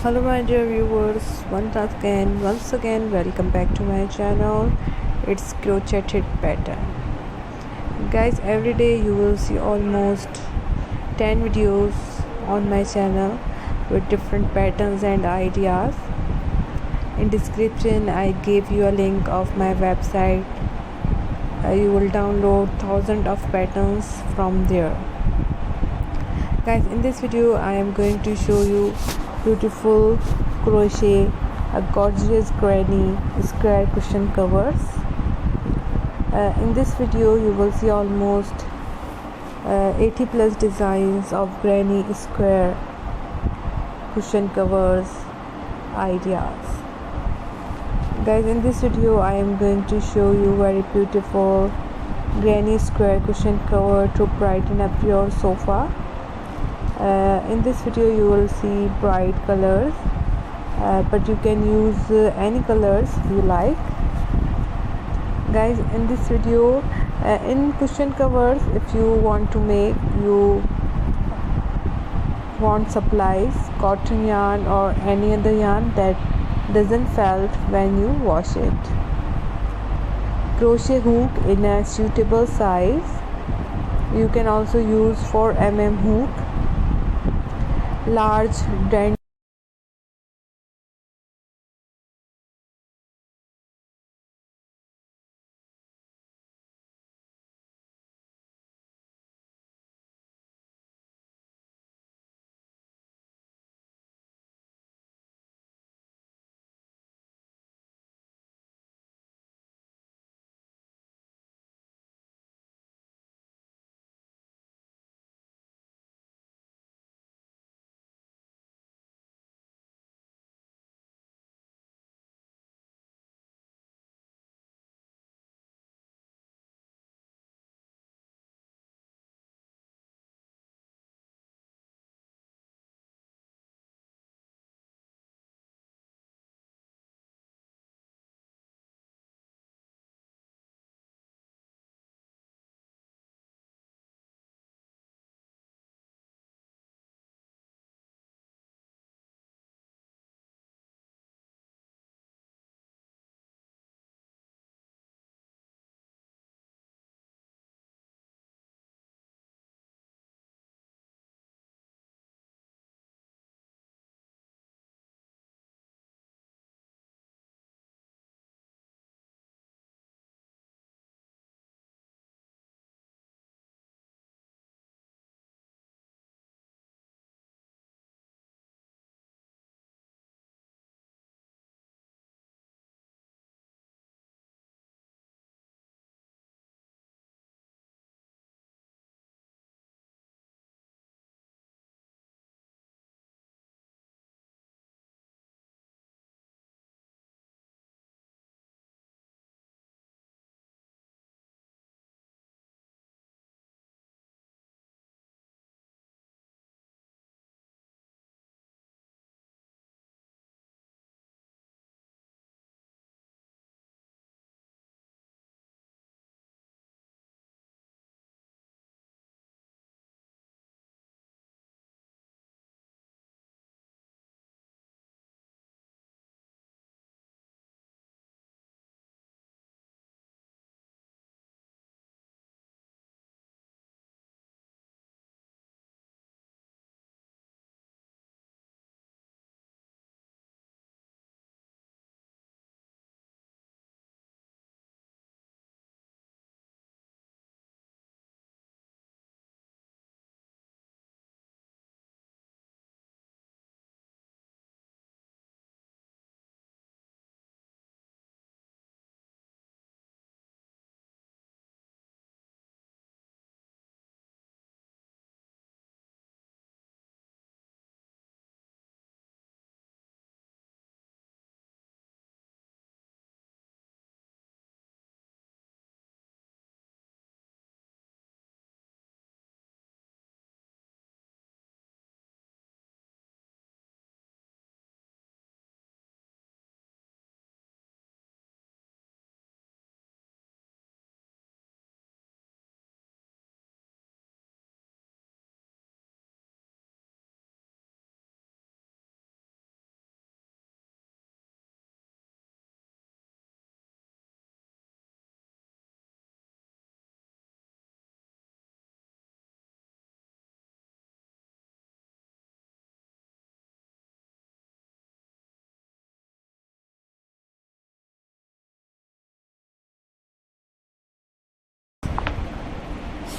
Hello my dear viewers, once again welcome back to my channel. It's crocheted pattern. Guys, every day you will see almost 10 videos on my channel with different patterns and ideas. In description I gave you a link of my website. You will download thousands of patterns from there. Guys, in this video I am going to show you beautiful crochet a gorgeous granny square cushion covers. In this video you will see almost 80 plus designs of granny square cushion covers ideas. Guys, in this video I am going to show you very beautiful granny square cushion cover to brighten up your sofa. In this video you will see bright colors, but you can use any colors you like. Guys, in this video in cushion covers, if you want to make, you want supplies, cotton yarn or any other yarn that doesn't felt when you wash it, crochet hook in a suitable size. You can also use 4 mm hook, large dent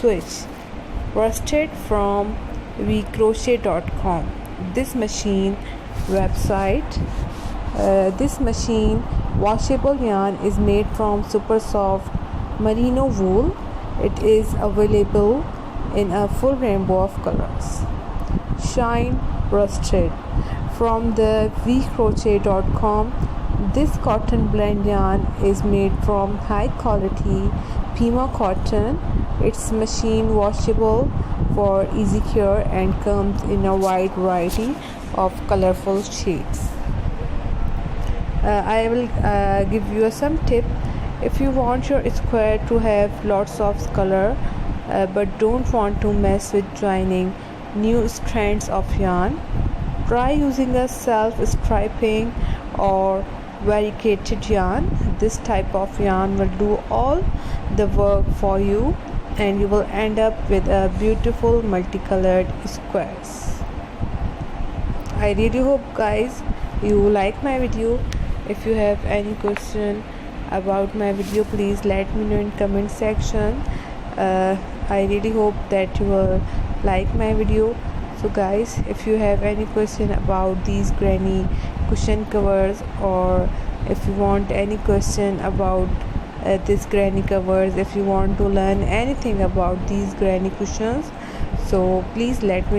switch. Trusted from crochet.com. This machine washable yarn is made from super soft merino wool. It is available in a full rainbow of colors. Shine Rusted from the crochet.com. This cotton blend yarn is made from high quality Pima cotton. It's machine washable for easy care and comes in a wide variety of colorful shades. I will give you some tip. If you want your square to have lots of color but don't want to mess with joining new strands of yarn, try using a self-striping or variegated yarn. This type of yarn will do all the work for you and you will end up with a beautiful multicolored squares. I really hope guys you like my video. If you have any question about my video, please let me know in comment section. I really hope that you will like my video. So guys, if you have any question about these granny cushion covers, or if you want any question about this granny covers, if you want to learn anything about these granny cushions, so please let me